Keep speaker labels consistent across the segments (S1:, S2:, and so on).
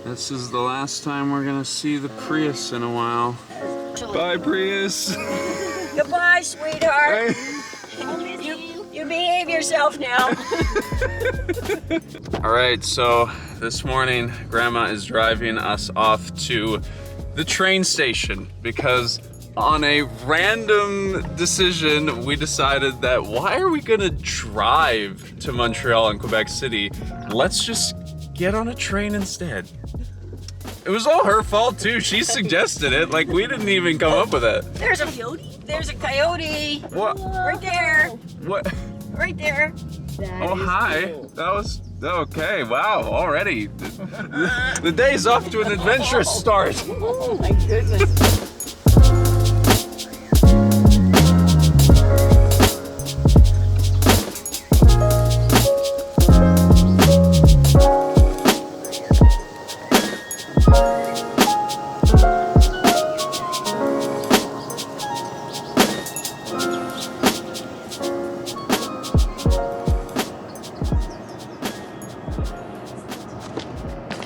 S1: This is the last time we're gonna see the Prius in a while. Bye, Prius.
S2: Goodbye, sweetheart. You behave yourself now.
S1: All right, so this morning, Grandma is driving us off to the train station because on a random decision, we decided that why are we gonna drive to Montreal and Quebec City? Let's just get on a train instead. It was all her fault too. She suggested it. Like, we didn't even come up with it.
S2: There's a coyote. There's a coyote.
S1: What?
S2: Right there.
S1: What?
S2: Right there.
S1: Oh, hi. Cool. That was okay. Wow, already. The day's off to an adventurous start.
S2: Oh my goodness.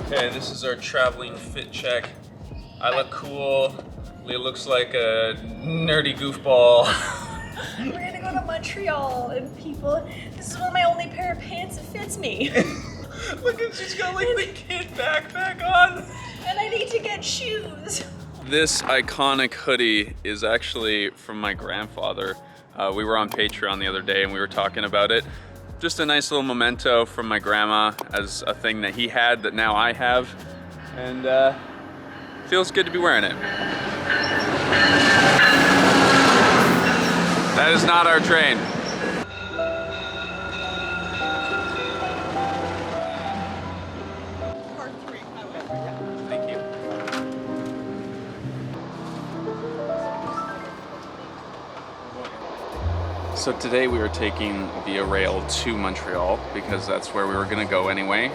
S1: Okay, this is our traveling fit check. I look cool. Leah looks like a nerdy goofball.
S3: We're gonna go to Montreal and people, this is one of my only pair of pants that fits me.
S1: Look at, she's got like the kid backpack on.
S3: And I need to get shoes.
S1: This iconic hoodie is actually from my grandfather. We were on Patreon the other day and we were talking about it. Just a nice little memento from my grandma as a thing that he had that now I have. And feels good to be wearing it. That is not our train. Thank you. So today we are taking via rail to Montreal because that's where we were gonna go anyway.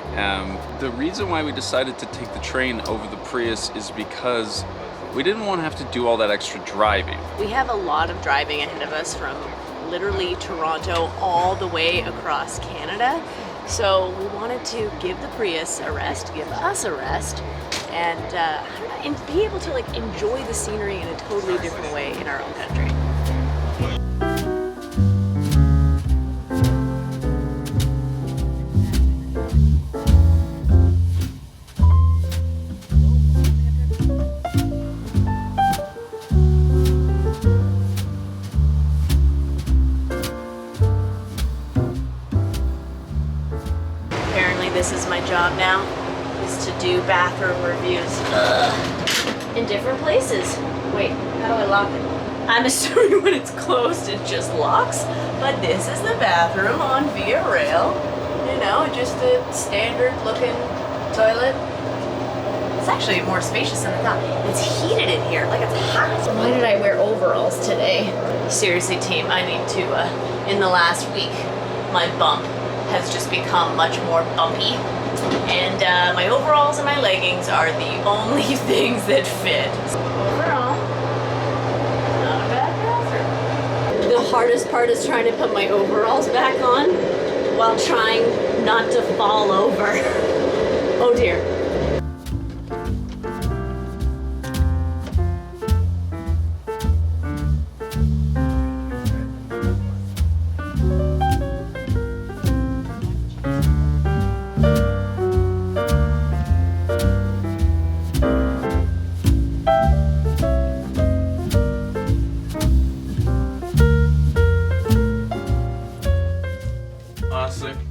S1: The reason why we decided to take the train over the Prius is because we didn't want to have to do all that extra driving.
S4: We have a lot of driving ahead of us from literally Toronto all the way across Canada. So we wanted to give the Prius a rest, give us a rest, and be able to like enjoy the scenery in a totally different way in our own country. This is my job now, is to do bathroom reviews in different places. Wait, how do I lock it? I'm assuming when it's closed it just locks, but this is the bathroom on Via Rail. You know, just a standard looking toilet. It's actually more spacious than I thought. It's heated in here, like it's hot. Why did I wear overalls today? Seriously team, I need to, in the last week, my bump has just become much more bumpy. And my overalls and my leggings are the only things that fit. Overall, not a bad bathroom. The hardest part is trying to put my overalls back on while trying not to fall over. Oh dear.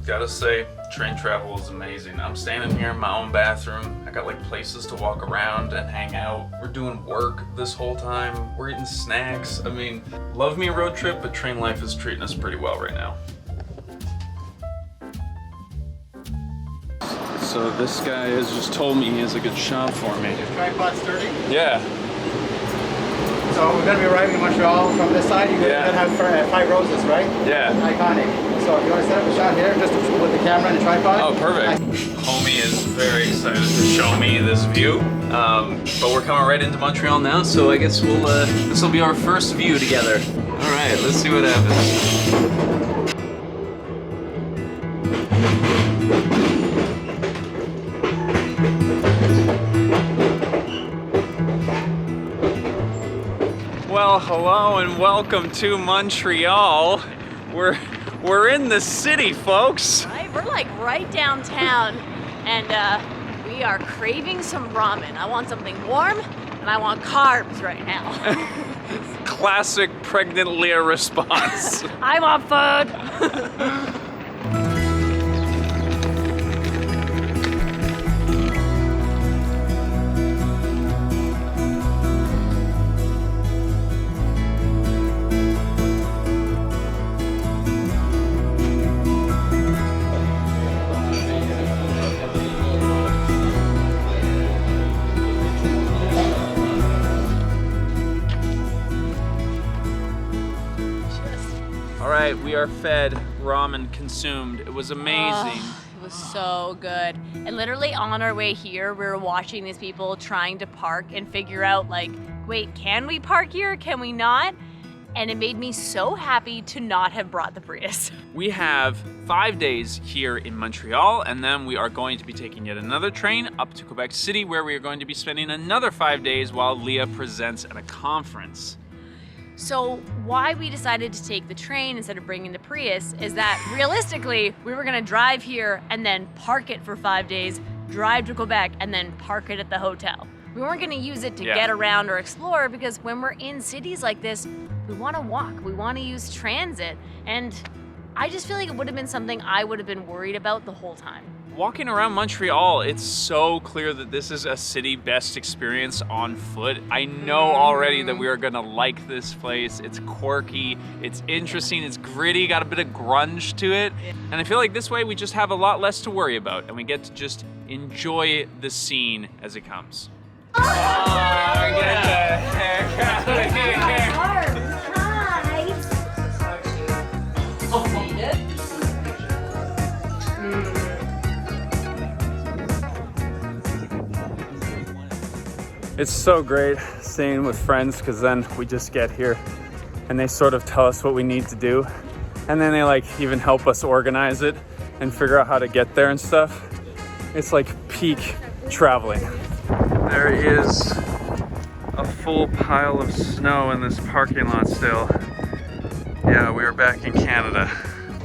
S1: Gotta say, train travel is amazing. I'm standing here in my own bathroom. I got like places to walk around and hang out. We're doing work this whole time. We're eating snacks. I mean, love me a road trip, but train life is treating us pretty well right now. So this guy has just told me he has a good shop for me.
S5: Your tripod sturdy?
S1: Yeah.
S5: So we're gonna be arriving in Montreal from this side. You're gonna have 5 roses, right?
S1: Yeah.
S5: Iconic. So if you want to set up a shot here, just with the camera and the tripod.
S1: Oh, perfect. Homie is very excited to show me this view. But we're coming right into Montreal now, so I guess we'll this will be our first view together. All right, let's see what happens. Well, hello and welcome to Montreal. We're in the city, folks.
S4: Right? We're like right downtown, and we are craving some ramen. I want something warm, and I want carbs right now.
S1: Classic pregnant Leah response.
S4: I want food.
S1: We are fed, ramen consumed. It was amazing.
S4: It was so good. And literally on our way here, we were watching these people trying to park and figure out like, wait, can we park here? Can we not? And it made me so happy to not have brought the Prius.
S1: We have 5 days here in Montreal, and then we are going to be taking yet another train up to Quebec City, where we are going to be spending another 5 days while Leah presents at a conference.
S4: So why we decided to take the train instead of bringing the Prius is that realistically, we were gonna drive here and then park it for 5 days, drive to Quebec, and then park it at the hotel. We weren't gonna use it to get around or explore, because when we're in cities like this, we wanna walk, we wanna use transit, and I just feel like it would have been something I would have been worried about the whole time.
S1: Walking around Montreal, it's so clear that this is a city best experience on foot. I know already that we are gonna like this place. It's quirky, it's interesting, it's gritty, got a bit of grunge to it. And I feel like this way we just have a lot less to worry about, and we get to just enjoy the scene as it comes. Oh, get the heck out of here. It's so great staying with friends, because then we just get here and they sort of tell us what we need to do, and then they like even help us organize it and figure out how to get there and stuff. It's like peak traveling. There is a full pile of snow in this parking lot still. Yeah, we are back in Canada.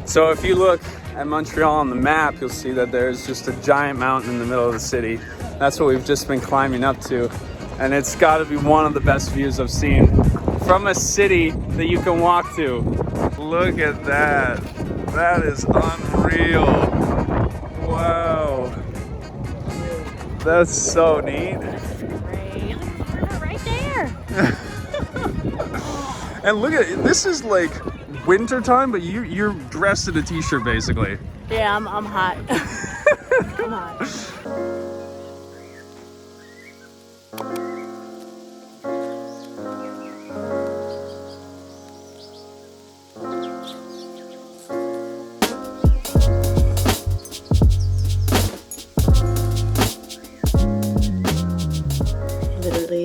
S1: So if you look at Montreal on the map, you'll see that there's just a giant mountain in the middle of the city. That's what we've just been climbing up to. And it's got to be one of the best views I've seen from a city that you can walk to. Look at that. That is unreal. Wow. That's so neat.
S4: Right there.
S1: And look at it. This is like winter time, but you're dressed in a t-shirt basically.
S4: Yeah, I'm hot. I'm hot.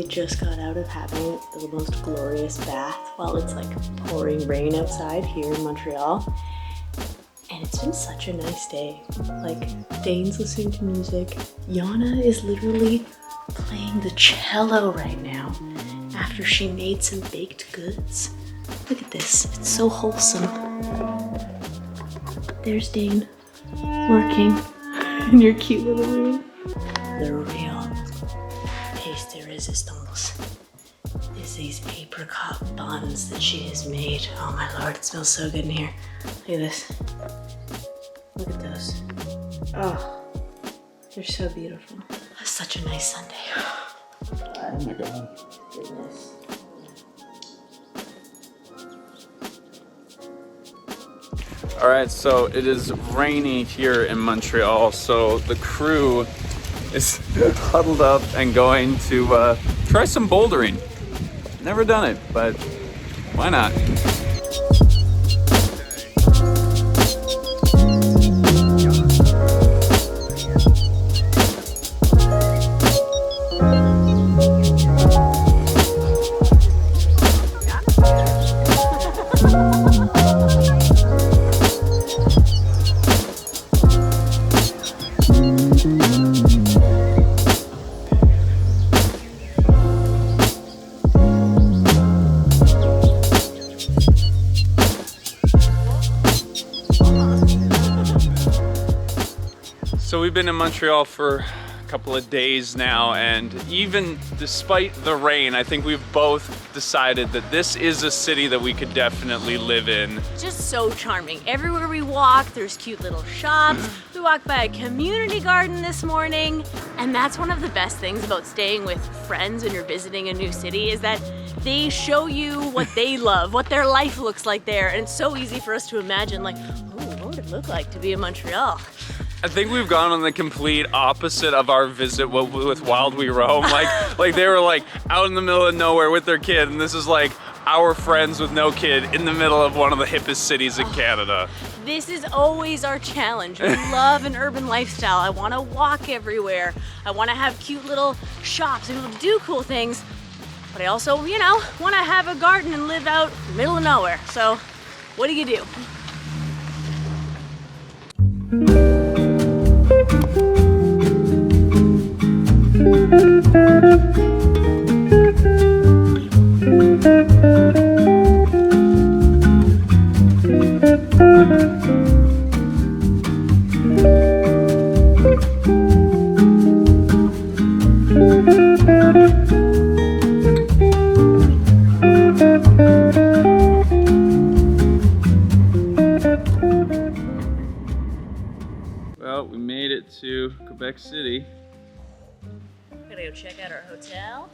S4: Just got out of having the most glorious bath while it's like pouring rain outside here in Montreal, and it's been such a nice day. Like, Dane's listening to music, Yana is literally playing the cello right now after she made some baked goods. Look at this, it's so wholesome. There's Dane working in your cute little room. The real taste de resistance is these apricot buns that she has made. Oh my lord, it smells so good in here. Look at this. Look at those. Oh, they're so beautiful. That's such a nice Sunday.
S5: Oh my god.
S4: Goodness.
S1: All right, so it is rainy here in Montreal, so the crew is huddled up and going to try some bouldering. Never done it, but why not? we've been in Montreal for a couple of days now, and even despite the rain, I think we've both decided that this is a city that we could definitely live in.
S4: Just so charming. Everywhere we walk, there's cute little shops. We walked by a community garden this morning, and that's one of the best things about staying with friends when you're visiting a new city is that they show you what they love, what their life looks like there, and it's so easy for us to imagine, like, oh, what would it look like to be in Montreal?
S1: I think we've gone on the complete opposite of our visit with Wild We Roam. Like they were like out in the middle of nowhere with their kid, and this is like our friends with no kid in the middle of one of the hippest cities in Canada.
S4: This is always our challenge. We love an urban lifestyle. I want to walk everywhere. I want to have cute little shops and be able to do cool things. But I also, you know, want to have a garden and live out in the middle of nowhere. So what do you do?
S1: Well, we made it to Quebec City.
S4: Gotta go check out our hotel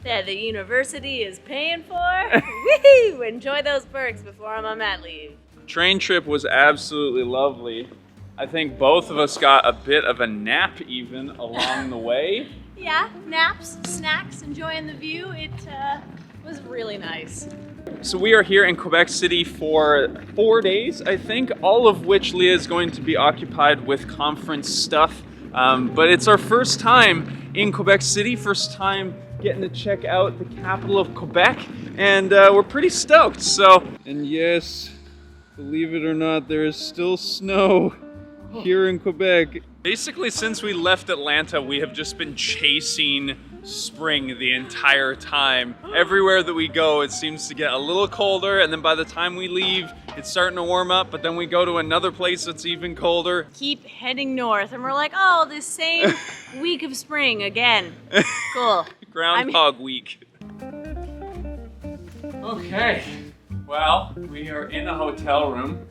S4: that the university is paying for. Woohoo! Enjoy those perks before I'm on mat leave.
S1: Train trip was absolutely lovely. I think both of us got a bit of a nap even along the way.
S4: Yeah, naps, snacks, enjoying the view. It was really nice.
S1: So we are here in Quebec City for 4 days, I think, all of which Leah is going to be occupied with conference stuff. But it's our first time in Quebec City, first time getting to check out the capital of Quebec, and we're pretty stoked. And yes, believe it or not, there is still snow here in Quebec. Basically, since we left Atlanta, we have just been chasing spring the entire time. Everywhere that we go, it seems to get a little colder, and then by the time we leave, it's starting to warm up, but then we go to another place that's even colder.
S4: Keep heading north, and we're like, oh, this same week of spring again. Cool.
S1: Groundhog week. Okay, well, we are in a hotel room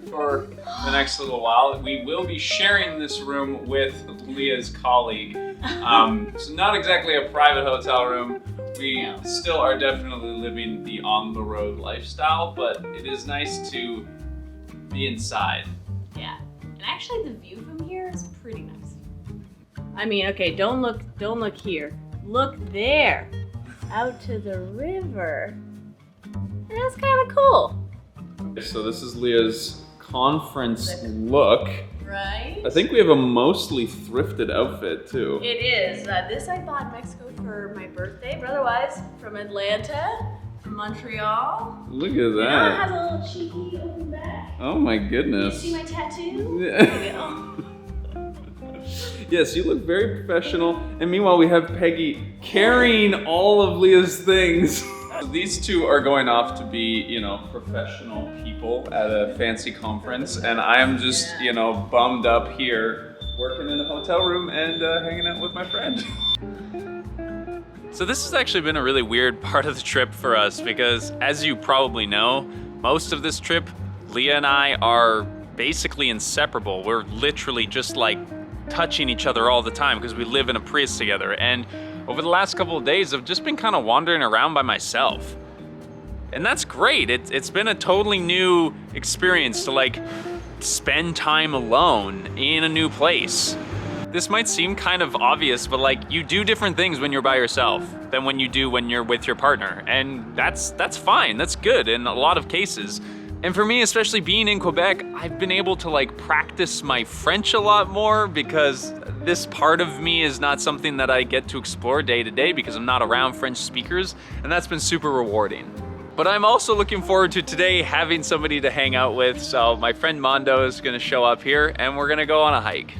S1: for the next little while. We will be sharing this room with Leah's colleague. So not exactly a private hotel room. We still are definitely living the on-the-road lifestyle, but it is nice to be inside.
S4: Yeah, and actually the view from here is pretty nice. I mean, okay, don't look here. Look there, out to the river. And that's kind of cool.
S1: So this is Leah's conference look.
S4: Right?
S1: I think we have a mostly thrifted outfit too.
S4: It is. This I bought in Mexico for my birthday, but otherwise from Atlanta, from Montreal.
S1: Look at
S4: You know, it
S1: that.
S4: has a little cheeky open back.
S1: Oh my
S4: You
S1: goodness.
S4: see my tattoo?
S1: Yeah.
S4: There you go.
S1: Yes, you look very professional. And meanwhile, we have Peggy carrying all of Leah's things. These two are going off to be, you know, professional people at a fancy conference, and I am just, you know, bummed up here, working in a hotel room and hanging out with my friend. So this has actually been a really weird part of the trip for us because, as you probably know, most of this trip, Leah and I are basically inseparable. We're literally just like touching each other all the time because we live in a Prius together. And over the last couple of days, I've just been kind of wandering around by myself. And that's great. It's been a totally new experience to like spend time alone in a new place. This might seem kind of obvious, but like you do different things when you're by yourself than when you do when you're with your partner. And that's fine, that's good in a lot of cases. And for me, especially being in Quebec, I've been able to like practice my French a lot more because this part of me is not something that I get to explore day to day because I'm not around French speakers, and that's been super rewarding. But I'm also looking forward to today having somebody to hang out with, so my friend Mondo is gonna show up here and we're gonna go on a hike.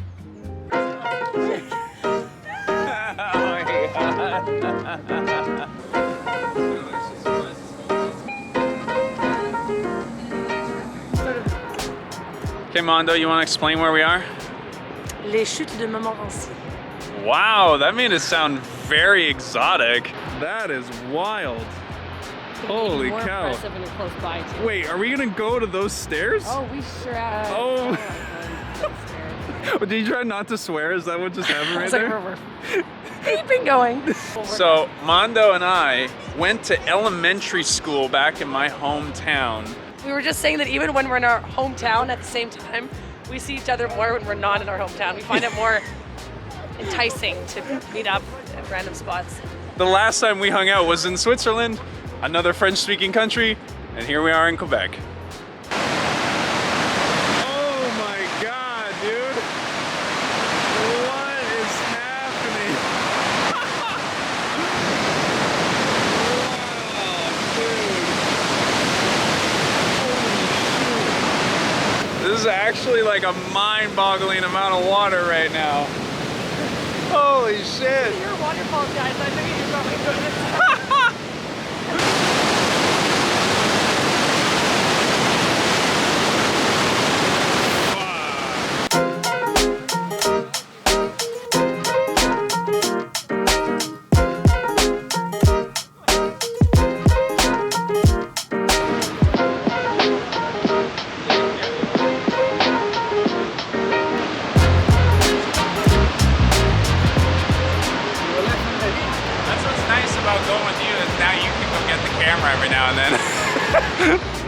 S1: Okay, Mondo, you want to explain where we are?
S6: Les chutes de Montmorency.
S1: Wow, that made it sound very exotic. That is wild. Holy
S6: more
S1: cow.
S6: impressive when you're close by too.
S1: Wait, are we gonna go to those stairs?
S6: Oh, we sure are.
S1: Oh.
S6: Those stairs.
S1: Did you try not to swear? Is that what just happened right
S6: It's
S1: there?
S6: like we're keeping going.
S1: So Mondo and I went to elementary school back in my hometown.
S6: We were just saying that even when we're in our hometown at the same time, we see each other more when we're not in our hometown. We find it more enticing to meet up at random spots.
S1: The last time we hung out was in Switzerland, another French-speaking country, and here we are in Quebec. Oh my God, dude. What is happening? Wow, dude. This is actually like a mind-boggling amount of water right now. Holy shit.
S6: You're a waterfall guys. I think you're probably good.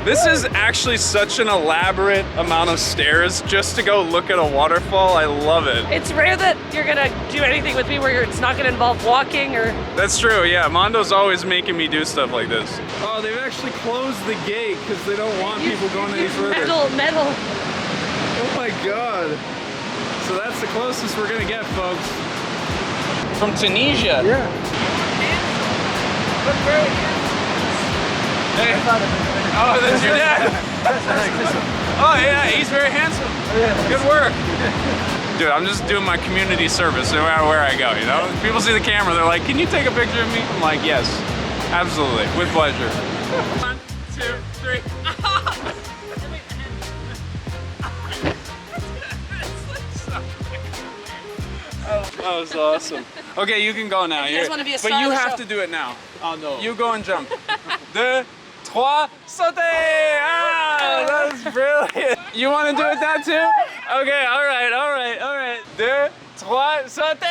S1: This is actually such an elaborate amount of stairs just to go look at a waterfall. I love it.
S6: It's rare that you're gonna do anything with me where it's not gonna involve walking or...
S1: That's true, yeah. Mondo's always making me do stuff like this. Oh, they've actually closed the gate because they don't want people going any further.
S6: Metal.
S1: Oh my God. So that's the closest we're gonna get, folks. From Tunisia.
S5: Yeah.
S1: Look very Hey. Oh, that's your dad. Oh yeah, he's very handsome. Good work. Dude, I'm just doing my community service no matter where I go, you know? People see the camera, they're like, can you take a picture of me? I'm like, yes, absolutely, with pleasure. 1, 2, 3. That was awesome. Okay, you can go now.
S6: You guys wanna be a
S1: but
S6: star
S1: you
S6: of the
S1: have
S6: show.
S1: to do it now.
S5: Oh no.
S1: You go and jump. 2, 3, sauter! Ah, that was brilliant. You want to do it now too? Okay, all right. 2, 3, sauter!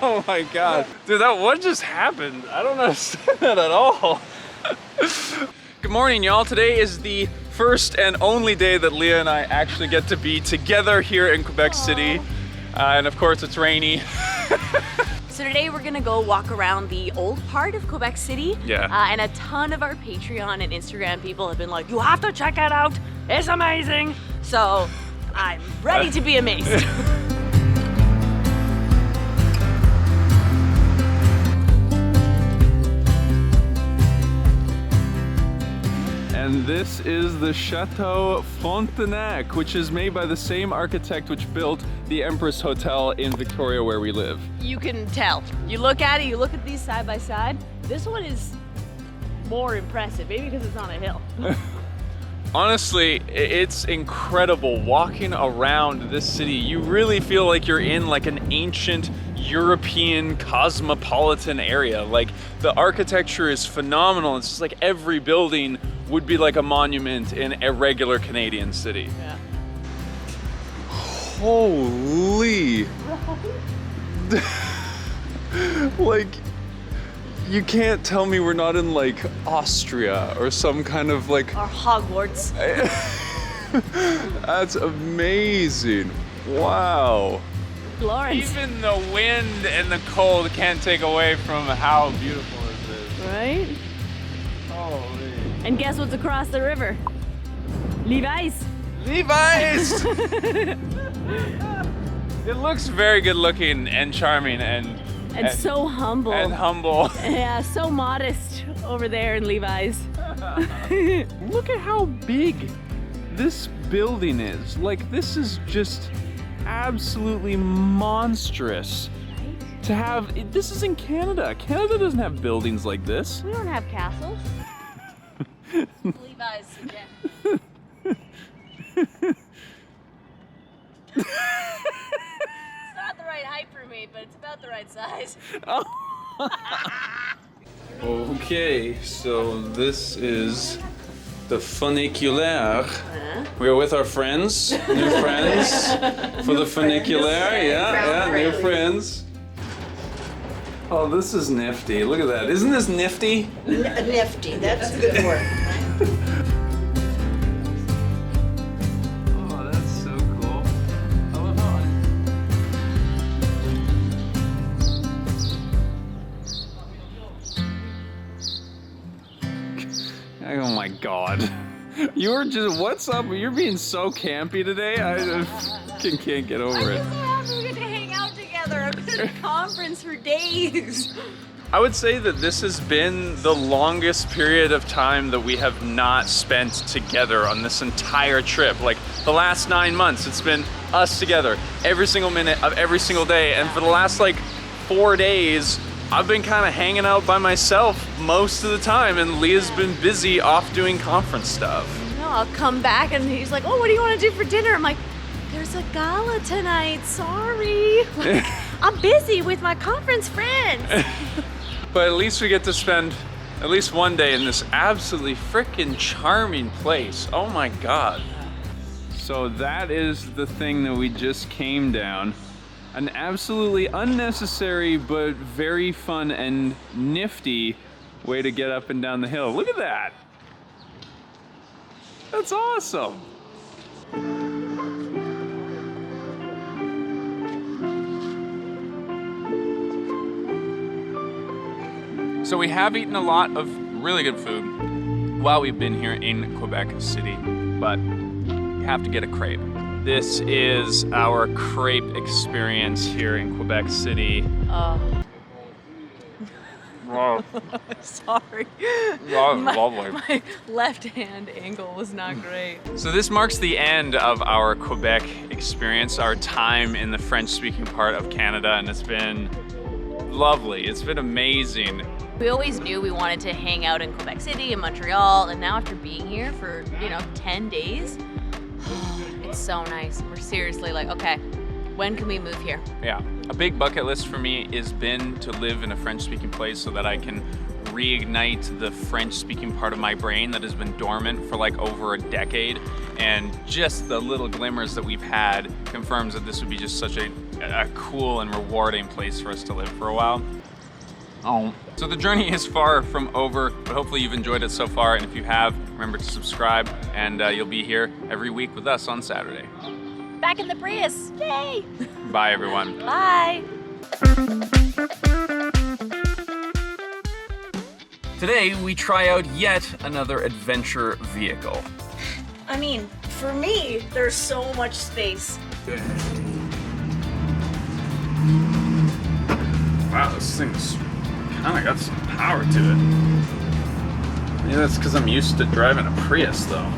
S1: Oh my God. Dude, what just happened? I don't understand that at all. Good morning, y'all. Today is the first and only day that Leah and I actually get to be together here in Quebec City. And of course, it's rainy.
S4: So today we're gonna go walk around the old part of Quebec City.
S1: Yeah.
S4: And a ton of our Patreon and Instagram people have been like, you have to check it out. It's amazing. So I'm ready to be amazed.
S1: And this is the Chateau Frontenac, which is made by the same architect which built the Empress Hotel in Victoria where we live.
S4: You can tell. You look at it, you look at these side by side. This one is more impressive, maybe because it's on a hill.
S1: Honestly, it's incredible walking around this city. You really feel like you're in like an ancient European cosmopolitan area. Like the architecture is phenomenal. It's just like every building would be like a monument in a regular Canadian city.
S4: Yeah.
S1: Holy. Like, you can't tell me we're not in like Austria or some kind of like...
S4: Or Hogwarts.
S1: That's amazing. Wow.
S4: Florence.
S1: Even the wind and the cold can't take away from how beautiful this is.
S4: Right?
S1: Holy.
S4: And guess what's across the river? Levi's.
S1: Levi's! It looks very good looking and charming and
S4: so humble.
S1: And humble.
S4: Yeah, so modest over there in Levi's.
S1: Look at how big this building is. Like, this is just absolutely monstrous.
S4: Right?
S1: To have, this is in Canada. Canada doesn't have buildings like this.
S4: We don't have castles. Levi's again. It's not the right height for me, but it's about the right size.
S1: Okay, so this is the funiculaire. We're with our friends, new friends for the funiculaire. Yeah, new friends. Oh, this is nifty. Look at that. Isn't this nifty?
S2: Nifty, that's a good word.
S1: Oh, that's so cool. I love how oh my god. You were just, what's up? You're being so campy today. I can't get over it.
S4: I'm so happy we get to hang out together. I've been at a conference for days.
S1: I would say that this has been the longest period of time that we have not spent together on this entire trip. Like the last 9 months, it's been us together every single minute of every single day. And for the last like 4 days, I've been kind of hanging out by myself most of the time, and Leah's been busy off doing conference stuff.
S4: No, I'll come back and he's like, oh, what do you want to do for dinner? I'm like, there's a gala tonight, sorry. Like, I'm busy with my conference friends.
S1: But at least we get to spend at least one day in this absolutely freaking charming place. Oh my God. So that is the thing that we just came down. An absolutely unnecessary but very fun and nifty way to get up and down the hill. Look at that. That's awesome. So we have eaten a lot of really good food while we've been here in Quebec City, but you have to get a crepe. This is our crepe experience here in Quebec City.
S4: Oh.
S1: Wow.
S4: Sorry.
S1: Wow, lovely.
S4: My left hand angle was not great.
S1: So this marks the end of our Quebec experience, our time in the French-speaking part of Canada, and it's been lovely. It's been amazing.
S4: We always knew we wanted to hang out in Quebec City and Montreal, and now after being here for, 10 days, it's so nice. We're seriously like, okay, when can we move here?
S1: Yeah, a big bucket list for me has been to live in a French-speaking place so that I can reignite the French-speaking part of my brain that has been dormant for like over a decade. And just the little glimmers that we've had confirms that this would be just such a cool and rewarding place for us to live for a while. Oh. So the journey is far from over, but hopefully you've enjoyed it so far. And if you have, remember to subscribe, and you'll be here every week with us on Saturday.
S4: Back in the Prius, yay!
S1: Bye, everyone.
S4: Bye.
S1: Today, we try out yet another adventure vehicle.
S3: I mean, for me, there's so much space.
S1: Wow, this thing's kind of got some power to it. Maybe that's because I'm used to driving a Prius, though.